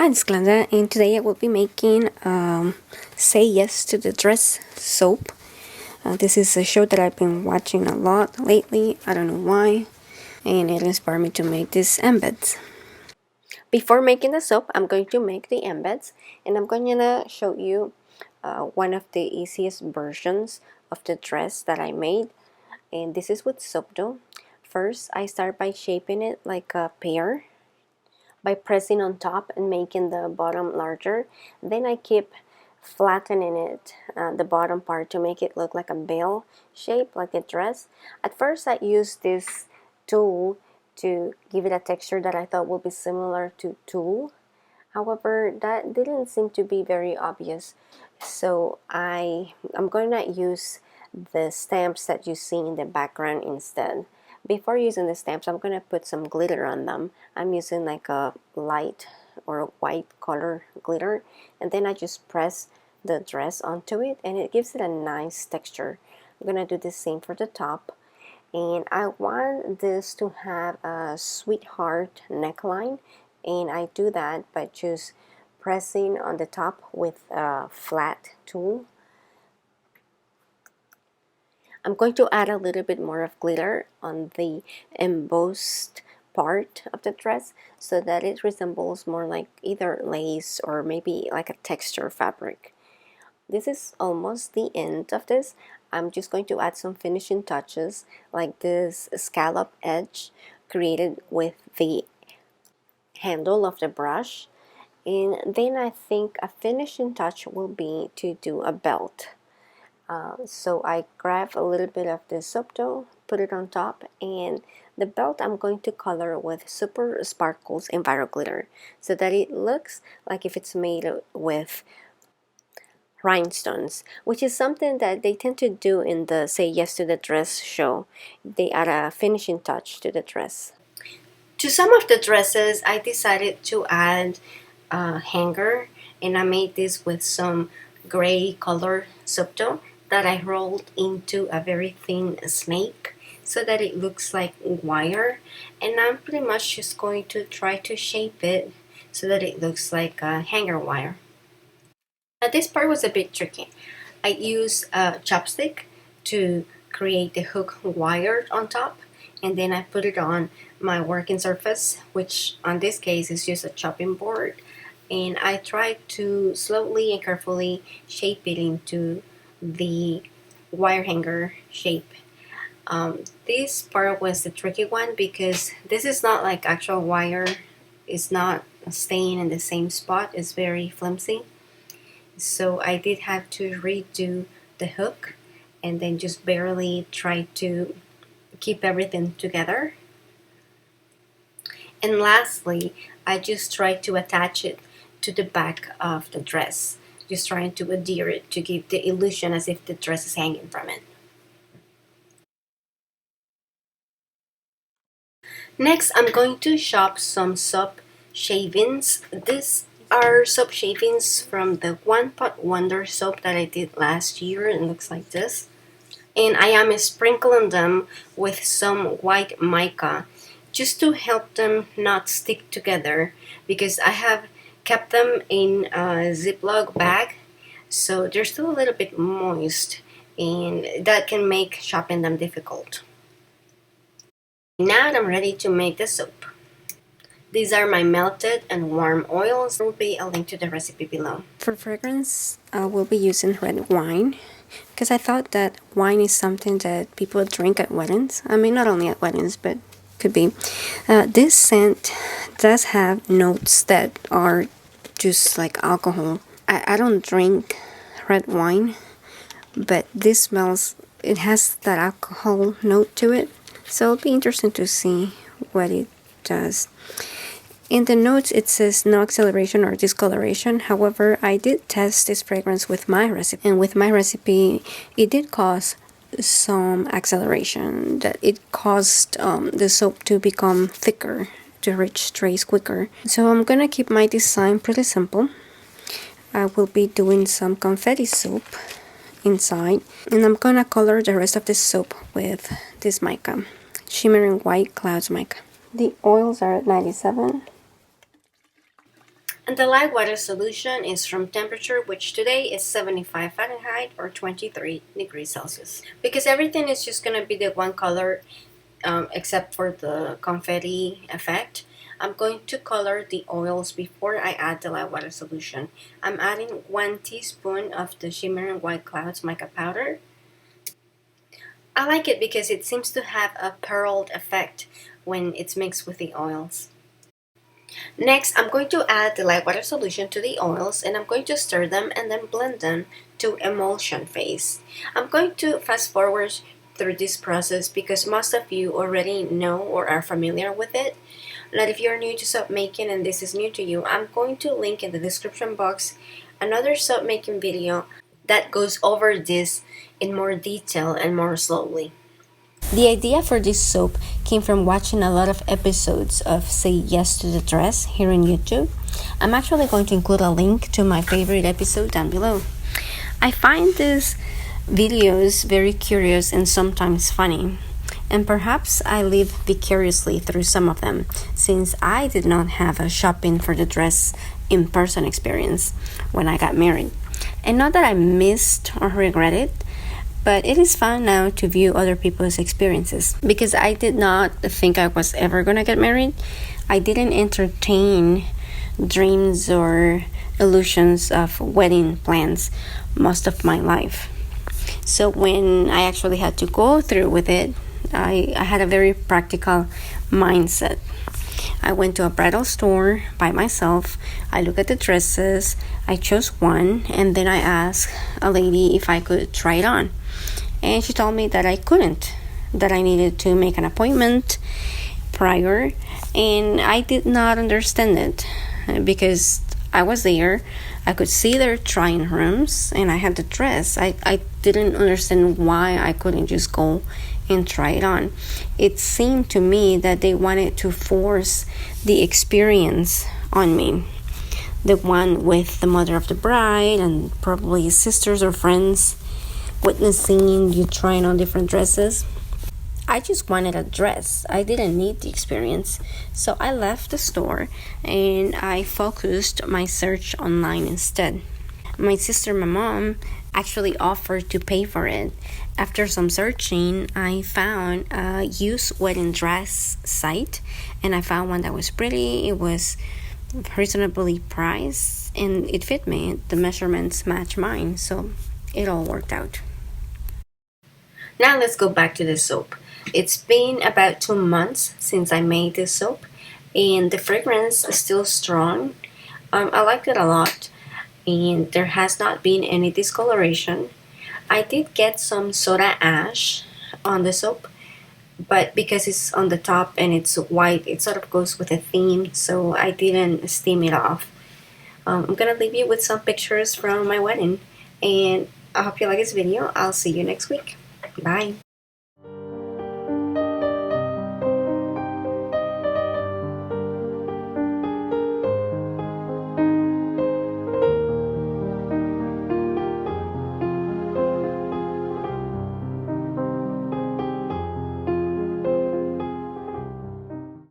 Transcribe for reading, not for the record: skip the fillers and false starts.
Hi, it's Glenda, and today I will be making Say Yes to the Dress soap. This is a show that I've been watching a lot lately. I don't know why, and it inspired me to make this embeds. Before making the soap, I'm going to make the embeds, and I'm going to show you one of the easiest versions of the dress that I made, and this is with soap dough. First, I start by shaping it like a pear by pressing on top and making the bottom larger. Then I keep flattening it, the bottom part, to make it look like a bell shape, like a dress. At first I used this tool to give it a texture that I thought would be similar to tulle. However, that didn't seem to be very obvious, so I'm going to use the stamps that you see in the background instead. Before using the stamps, I'm going to put some glitter on them. I'm using like a light or white color glitter, and then I just press the dress onto it and it gives it a nice texture. I'm going to do the same for the top, and I want this to have a sweetheart neckline, and I do that by just pressing on the top with a flat tool. I'm going to add a little bit more of glitter on the embossed part of the dress so that it resembles more like either lace or maybe like a texture fabric. This is almost the end of this. I'm just going to add some finishing touches like this scallop edge created with the handle of the brush, and then I think a finishing touch will be to do a belt. So I grab a little bit of the soap dough, put it on top, and the belt I'm going to color with Super Sparkles Enviro Glitter so that it looks like if it's made with rhinestones, which is something that they tend to do in the Say Yes to the Dress show. They add a finishing touch to the dress. To some of the dresses, I decided to add a hanger, and I made this with some gray color soap dough that I rolled into a very thin snake so that it looks like wire, and I'm pretty much just going to try to shape it so that it looks like a hanger wire. Now this part was a bit tricky. I used a chopstick to create the hook wire on top, and then I put it on my working surface, which on this case is just a chopping board, and I tried to slowly and carefully shape it into the wire hanger shape. This part was the tricky one because this is not like actual wire. It's not staying in the same spot. It's very flimsy. So I did have to redo the hook and then just barely try to keep everything together. And lastly, I just tried to attach it to the back of the dress, just trying to adhere it to give the illusion as if the dress is hanging from it. Next, I'm going to shop some soap shavings. These are soap shavings from the One Pot Wonder soap that I did last year. It looks like this. And I am sprinkling them with some white mica just to help them not stick together because I have kept them in a Ziploc bag, so they're still a little bit moist, and that can make shopping them difficult. Now I'm ready to make the soap. These are my melted and warm oils. There will be a link to the recipe below. For fragrance, I will be using red wine because I thought that wine is something that people drink at weddings. I mean, not only at weddings, but could be. This scent does have notes that are just like alcohol. I don't drink red wine, but this smells, it has that alcohol note to it. So it'll be interesting to see what it does. In the notes, it says no acceleration or discoloration. However, I did test this fragrance with my recipe, and with my recipe, it did cause some acceleration. That it caused the soap to become thicker, to reach trays quicker. So I'm gonna keep my design pretty simple. I will be doing some confetti soap inside, and I'm gonna color the rest of the soap with this mica, shimmering white clouds mica. The oils are at 97. And the light water solution is from temperature, which today is 75 Fahrenheit or 23 degrees Celsius. Because everything is just going to be the one color except for the confetti effect, I'm going to color the oils before I add the light water solution. I'm adding 1 teaspoon of the Shimmering White Clouds mica powder. I like it because it seems to have a pearled effect when it's mixed with the oils. Next, I'm going to add the light water solution to the oils and I'm going to stir them and then blend them to emulsion phase. I'm going to fast forward through this process because most of you already know or are familiar with it. But if you're new to soap making and this is new to you, I'm going to link in the description box another soap making video that goes over this in more detail and more slowly. The idea for this soap came from watching a lot of episodes of Say Yes to the Dress here on YouTube. I'm actually going to include a link to my favorite episode down below. I find these videos very curious and sometimes funny, and perhaps I live vicariously through some of them since I did not have a shopping for the dress in-person experience when I got married. And not that I missed or regretted, but it is fun now to view other people's experiences. Because I did not think I was ever gonna get married, I didn't entertain dreams or illusions of wedding plans most of my life. So when I actually had to go through with it, I had a very practical mindset. I went to a bridal store by myself. I looked at the dresses. I chose one, and then I asked a lady if I could try it on. And she told me that I couldn't, that I needed to make an appointment prior. And I did not understand it because I was there. I could see their trying rooms, and I had the dress. I didn't understand why I couldn't just go and try it on. It seemed to me that they wanted to force the experience on me. The one with the mother of the bride and probably sisters or friends witnessing you trying on different dresses. I just wanted a dress. I didn't need the experience. So I left the store and I focused my search online instead. My sister and my mom actually offered to pay for it. After some searching, I found a used wedding dress site and I found one that was pretty. It was reasonably priced and it fit me. The measurements matched mine, so it all worked out. Now let's go back to the soap. It's been about 2 months since I made this soap and the fragrance is still strong. I liked it a lot and there has not been any discoloration. I did get some soda ash on the soap, but because it's on the top and it's white, it sort of goes with the theme, so I didn't steam it off. I'm gonna leave you with some pictures from my wedding and I hope you like this video. I'll see you next week. Bye.